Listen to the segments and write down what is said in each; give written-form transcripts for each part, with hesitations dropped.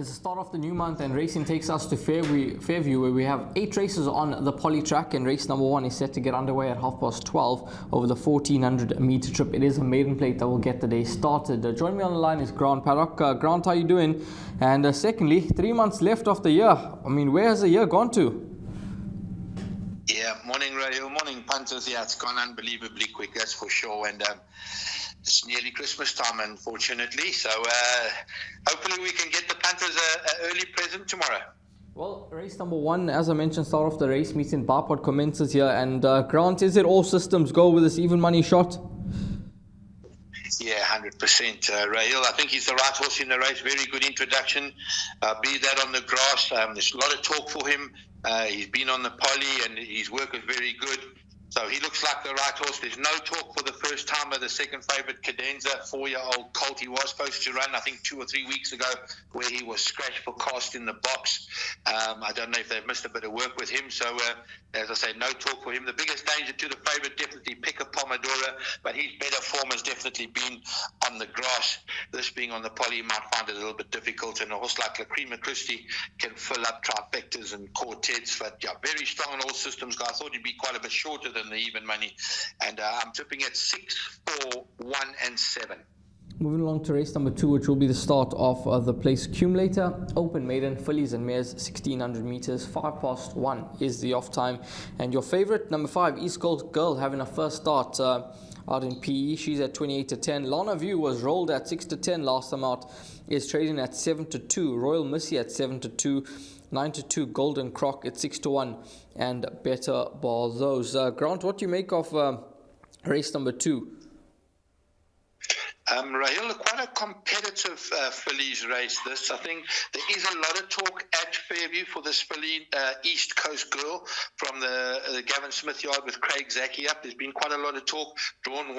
It's the start of the new month and racing takes us to Fairview where we have 8 races on the poly track, and race number 1 is set to get underway at 12:30 over the 1400 meter trip. It is a maiden plate that will get the day started. Joining me on the line is Grant Paddock. Grant, how are you doing? And secondly, 3 months left of the year. I mean, where has the year gone to? Yeah, morning Rahil, morning punters. Yeah, it's gone unbelievably quick, that's for sure. And it's nearly Christmas time, unfortunately. So hopefully we can get the punters an early present tomorrow. Well, race number 1, as I mentioned, start of the race meeting, Barpod commences here. And Grant, is it all systems go with this even money shot? Yeah, 100%. Rahil, I think he's the right horse in the race. Very good introduction. Be that on the grass. There's a lot of talk for him. He's been on the poly and his work is very good. So he looks like the right horse. There's no talk for the first time of the second favourite Cadenza, 4-year-old colt. He was supposed to run, I think, 2 or 3 weeks ago, where he was scratched for cast in the box. I don't know if they've missed a bit of work with him. So, as I say, no talk for him. The biggest danger to the favourite, definitely Pick a Pomodoro, but his better form has definitely been on the grass. This being on the poly, you might find it a little bit difficult. And a horse like La Crema Christie can fill up trifectas and quartets. But yeah, very strong on all systems. I thought he'd be quite a bit shorter than the even money, and I'm tipping at 6, 4, 1 and 7. Moving along to race number 2, which will be the start of the place accumulator. Open maiden, fillies and mares, 1600 meters, 1 is the off time. And your favorite, number 5, East Coast Girl, having a first start out in PE. She's at 28-10. Lana View was rolled at 6-10 last time out, is trading at 7-2. Royal Missy at 7-2. 9-2 Golden Croc at 6-1, and Better Ball Those. Grant, what do you make of race number 2? Rahil, quite a competitive fillies race this. I think there is a lot of talk at Fairview for this filly, East Coast Girl, from the Gavin Smith yard with Craig Zaki up. There's been quite a lot of talk. Drawn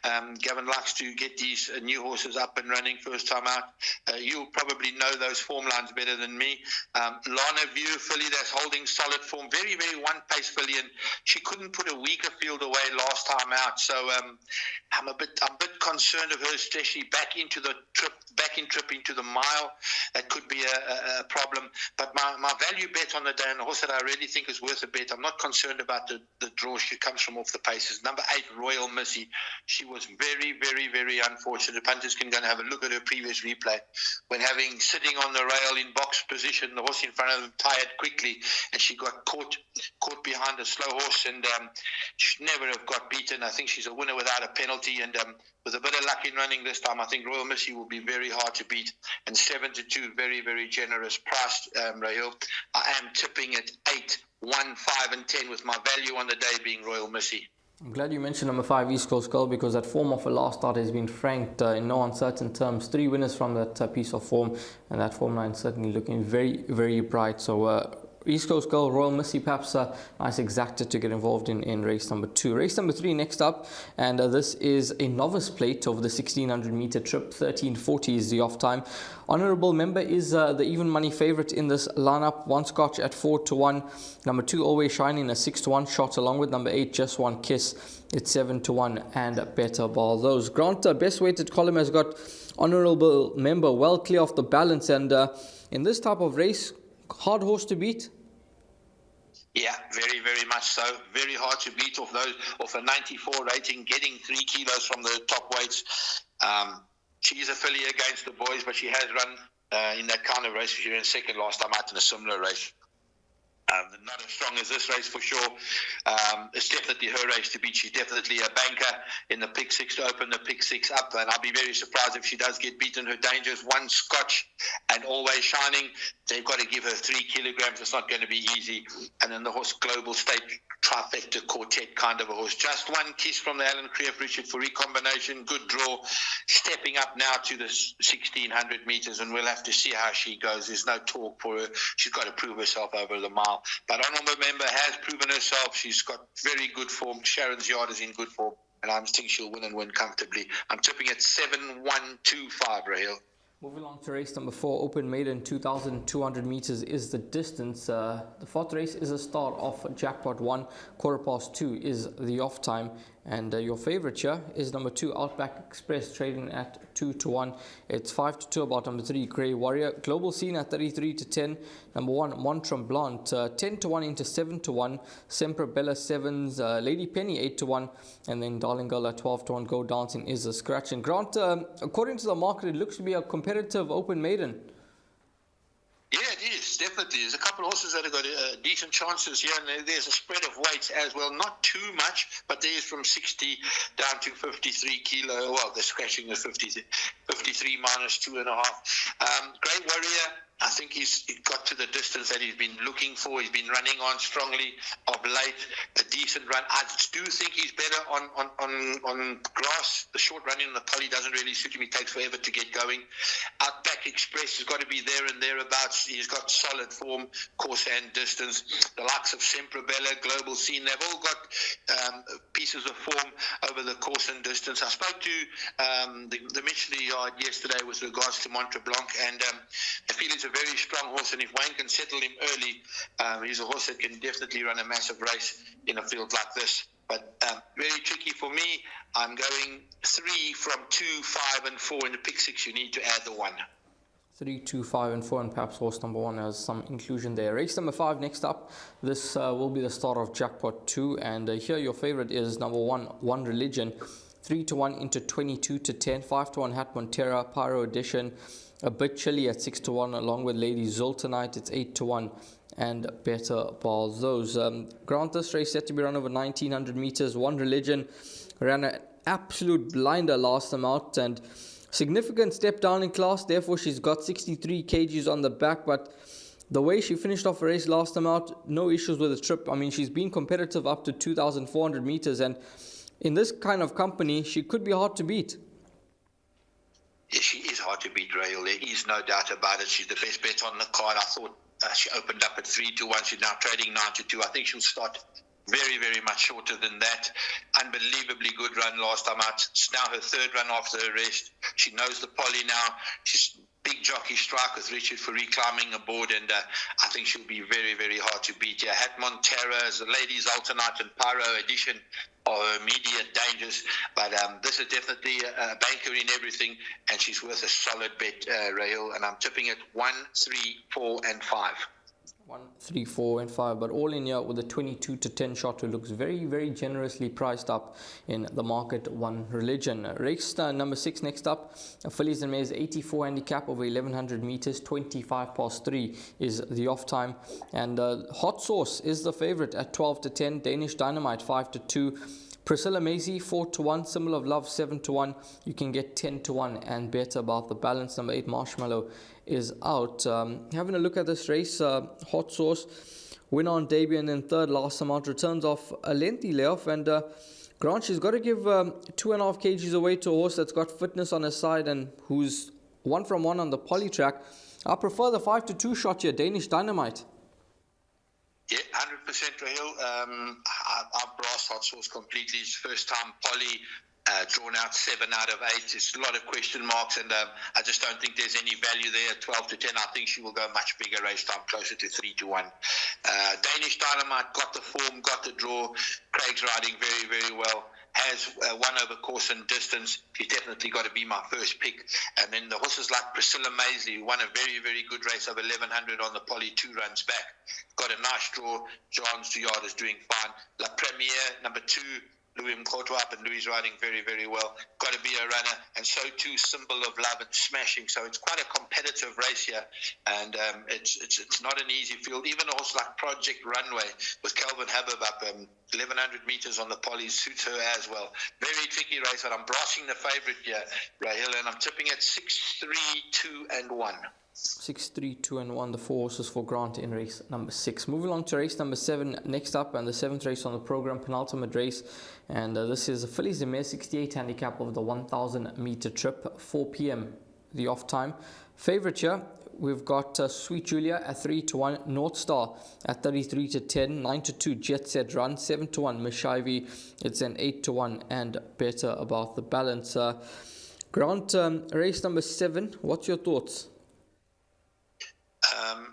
1. Gavin likes to get these new horses up and running first time out. You'll probably know those form lines better than me. Lana View filly that's holding solid form. Very, very one-pace filly, and she couldn't put a weaker field away last time out. So I'm a bit concerned of her, especially back into the trip into the mile. That could be a problem. But my value bet on the day, and a horse that I really think is worth a bet, I'm not concerned about the draw. She comes from off the paces. Number 8, Royal Missy. She was very, very, very unfortunate. Punters can go and have a look at her previous replay. When sitting on the rail in box position, the horse in front of them tired quickly, and she got caught behind a slow horse, and she never have got beaten. I think she's a winner without a penalty, and with a bit of luck in running this time, I think Royal Missy will be very hard to beat. And 7-2, very, very generous price, Rahil. I am tipping at 8, 1, 5 and 10, with my value on the day being Royal Missy. I'm glad you mentioned number 5, East Coast Girl, because that form of her last start has been franked in no uncertain terms. 3 winners from that piece of form, and that form line certainly looking very, very bright. So East Coast Girl, Royal Missy, perhaps a nice exacta to get involved in race number 2. Race number 3 next up, and this is a novice plate of the 1600 meter trip. 13:40 is the off time. Honourable member is the even money favourite in this lineup. 1 Scotch at 4-1. Number 2, Always Shining, a 6-1 shot, along with number 8, Just One Kiss. It's 7-1, and Better Ball Those. Grant, best weighted column has got honourable member well clear off the balance, and in this type of race, hard horse to beat. Yeah, very, very much so. Very hard to beat off a 94 rating, getting 3 kilos from the top weights. She is a filly against the boys, but she has run in that kind of race. She ran second last time out in a similar race. Not as strong as this race for sure. It's definitely her race to beat. She's definitely a banker in the pick 6 to open the pick 6 up, and I'll be very surprised if she does get beaten. Her danger is 1 Scotch and Always Shining. They've got to give her 3 kilograms. It's not going to be easy. And then the horse Global State trifecta quartet kind of a horse. Just One Kiss from the Alan Creef Richard for recombination. Good draw. Stepping up now to the 1600 meters, and we'll have to see how she goes. There's no talk for her. She's got to prove herself over the mile. But honourable member has proven herself. She's got very good form. Sharon's Yard is in good form, and I think she'll win comfortably. I'm tipping at 7-1-2-5, Rahil. Moving on to race number 4, Open Maiden, 2,200 meters is the distance. The 4th race is a start of Jackpot 1, 2:15 is the off time, And your favorite here is number 2, Outback Express, trading at 2-1. It's 5-2 about number 3, Grey Warrior. Global Scene at 33-10. Number 1, Montremblant, 10-1 into 7-1. Sempre Bella 7s, Lady Penny 8-1. And then Darling Girl at 12-1. Go Dancing is a scratch. And Grant, according to the market, it looks to be a competitive open maiden. Yeah, it is, definitely. There's a couple of horses that have got decent chances here, and there's a spread of weights as well. Not too much, but there's from 60 down to 53 kilo. Well, they're scratching the 53 minus 2.5. Great Warrior, I think he's got to the distance that he's been looking for. He's been running on strongly of late, a decent run. I do think he's better on grass. The short running on the poly doesn't really suit him. He takes forever to get going. Outback Express has got to be there and thereabouts. He's got solid form, course and distance. The likes of Sempre Bella, Global Scene, they've all got pieces of form over the course and distance. I spoke to the Michelin yard yesterday with regards to Montremblant, and I feel he's a very strong horse, and if Wayne can settle him early, he's a horse that can definitely run a massive race in a field like this. But very tricky for me. I'm going 3 from 2, 5 and 4 in the pick 6. You need to add the 1. 3, 2, 5 and 4, and perhaps horse number 1 has some inclusion there. Race number 5 next up. This will be the start of Jackpot 2, and here your favorite is number 1, One Religion. 3-1 into 22-10, 5-1 Hat Montera, Pyro Edition, a bit chilly at 6-1, along with Lady Zultanite, it's 8-1, and Better Balls. Those Grant, this race set to be run over 1900 meters. One Religion ran an absolute blinder last time out, and significant step down in class, therefore she's got 63 kgs on the back, but the way she finished off the race last time out, no issues with the trip. I mean, she's been competitive up to 2400 meters, and in this kind of company, she could be hard to beat. Yeah, she is hard to beat, Raheel. There is no doubt about it. She's the best bet on the card. I thought she opened up at 3-1. She's now trading 9-2. I think she'll start very, very much shorter than that. Unbelievably good run last time out. It's now her 3rd run after her rest. She knows the poly now. She's big jockey strike with Richard Fourie climbing aboard, and I think she'll be very, very hard to beat. Yeah, Hat Montera, the Ladies Alternate and Pyro Edition are immediate dangers, but this is definitely a banker in everything, and she's worth a solid bet, Raheel, and I'm tipping it 1, 3, 4 and 5. 1, 3, 4 and 5, but all in here with a 22-10 shot, who looks very, very generously priced up in the market. One Religion. Race number 6 next up. Fillies and Mares 84 handicap over 1100 meters. 3 is the off time, and Hot Sauce is the favorite at 12-10. Danish Dynamite 5-2. Priscilla Maisie 4-1, Symbol of Love 7-1. You can get 10-1 and better about the balance. Number 8 Marshmallow is out. Having a look at this race, Hot Sauce winner on debut and then 3rd last time out, returns off a lengthy layoff, and Grant, she's got to give 2.5 kgs away to a horse that's got fitness on his side and who's 1 from 1 on the poly track. I prefer the 5-2 shot here, Danish Dynamite. Yeah, 100% Raheel. I've brassed Hot Sauce completely. It's first time poly, drawn out 7 out of 8. It's a lot of question marks, and I just don't think there's any value there at 12-10. I think she will go much bigger race time, closer to 3-1. Danish Dynamite got the form, got the draw. Craig's riding very, very well. Has won over course and distance. He's definitely got to be my first pick. And then the horses like Priscilla Maisie, who won a very, very good race of 1100 on the poly, 2 runs back. Got a nice draw. John's Duyard is doing fine. La Premiere, number 2, Louis Mkotwap, and Louis riding very, very well. Got to be a runner, and so too Symbol of Love and Smashing. So it's quite a competitive race here, and it's not an easy field. Even a horse like Project Runway with Calvin Habib up 1100 meters on the poly suits her as well. Very tricky race, but I'm brassing the favorite here, Raheel, and I'm tipping at 6, 3, 2 and 1. 6, 3, 2 and 1, the 4 horses for Grant in race number 6. Moving along to race number 7 next up, and the 7th race on the program, penultimate race, and this is a Fillies and Mares 68 handicap of the 1000 meter trip, 4 p.m. the off time. Favorite here, we've got Sweet Julia at 3-1, North Star at 33-10, 9-2 Jet Set Run, 7-1 Mishaivi, it's an 8-1 and better about the balance. Grant, race number 7, what's your thoughts?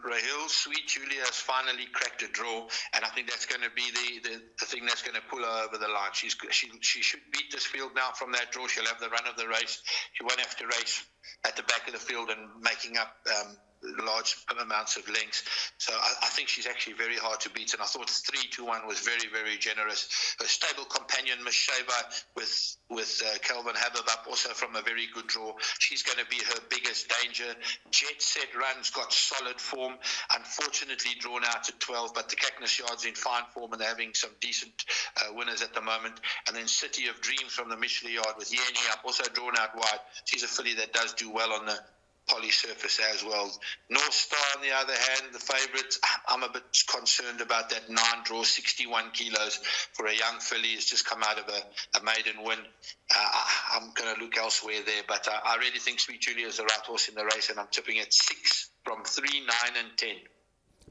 Rahil, Sweet Julia has finally cracked a draw, and I think that's going to be the thing that's going to pull her over the line. She should beat this field now from that draw. She'll have the run of the race. She won't have to race at the back of the field and making up large amounts of lengths. So I think she's actually very hard to beat, and I thought 3-1 was very, very generous. Her stable companion, Miss Shaba, with Kelvin Habib up, also from a very good draw. She's going to be her biggest danger. Jet Set Run's got solid form, unfortunately drawn out to 12, but the Cackness Yard's in fine form and they're having some decent winners at the moment. And then City of Dreams from the Michelin Yard with Yeni up, also drawn out wide. She's a filly that does do well on the poly surface as well. North Star, on the other hand, the favourites, I'm a bit concerned about that 9 draw, 61 kilos for a young filly. It's just come out of a maiden win. I'm going to look elsewhere there, but I really think Sweet Julia is the right horse in the race, and I'm tipping at 6 from 3, 9 and 10.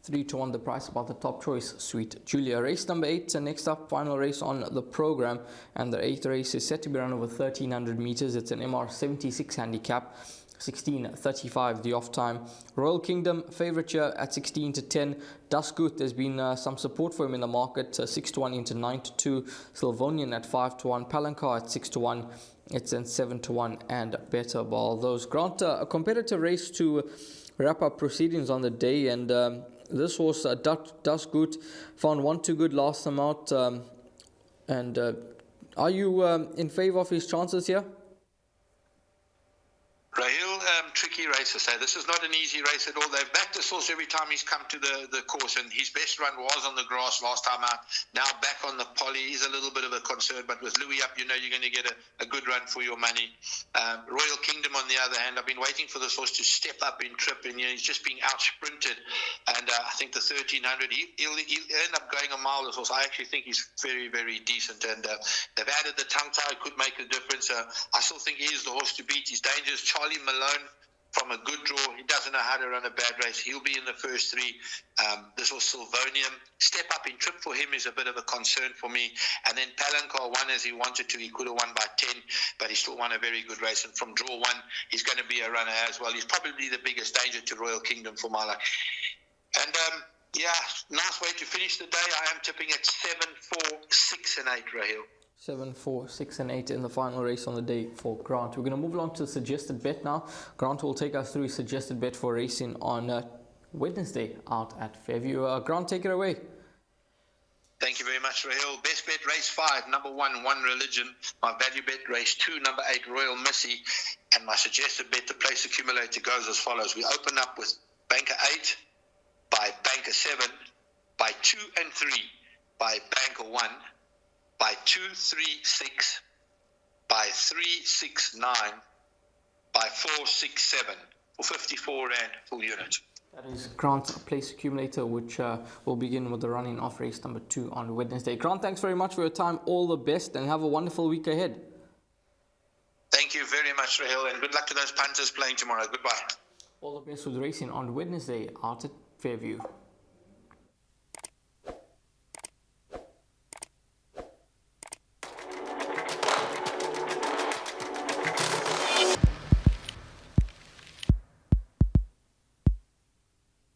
3-1 the price about the top choice, Sweet Julia. Race number 8, next up, final race on the program, and the 8th race is set to be run over 1,300 meters. It's an MR 76 handicap. 16.35 the off time. Royal Kingdom favourite here at 16-10. Duskgood, there's been some support for him in the market, 6-1 into 9-2. Sylvonian at 5-1. Palancar at 6-1. It's then 7-1 and Better Ball. Those Grant, a competitive race to wrap up proceedings on the day, and this horse Duskgood found 1-2 good last time out. Are you in favour of his chances here? Rahil, tricky race to say. This is not an easy race at all. They've backed this horse every time he's come to the course, and his best run was on the grass last time out. Now back on the poly, he's a little bit of a concern, but with Louis up, you know you're going to get a good run for your money. Royal Kingdom, on the other hand, I've been waiting for this horse to step up in trip, and he's just being out-sprinted. And I think the 1,300, he'll end up going a mile, this horse. I actually think he's very, very decent, and they've added the tongue tie, could make a difference. I still think he is the horse to beat. He's dangerous. Charlie Malone from a good draw. He doesn't know how to run a bad race. He'll be in the first 3. This was Sylvonium. Step up in trip for him is a bit of a concern for me. And then Palancar won as he wanted to. He could have won by 10, but he still won a very good race. And from draw 1, he's going to be a runner as well. He's probably the biggest danger to Royal Kingdom for my luck. And nice way to finish the day. I am tipping at 7, 4, 6 and 8, Rahil. 7, 4, 6 and 8 in the final race on the day for Grant. We're going to move on to the suggested bet now. Grant will take us through his suggested bet for racing on Wednesday out at Fairview. Grant, take it away. Thank you very much, Rahil. Best bet, race 5, number 1, One Religion. My value bet, race 2, number 8, Royal Missy. And my suggested bet, the place accumulator, goes as follows. We open up with Banker 8, by Banker 7, by 2 and 3, by Banker 1, by 2, 3, 6, by 3, 6, 9, by 4, 6, 7, for 54 Rand full unit. That is Grant's place accumulator, which will begin with the running off race number 2 on Wednesday. Grant, thanks very much for your time. All the best and have a wonderful week ahead. Thank you very much, Rahil, and good luck to those punters playing tomorrow. Goodbye. All the best with racing on Wednesday out at Fairview.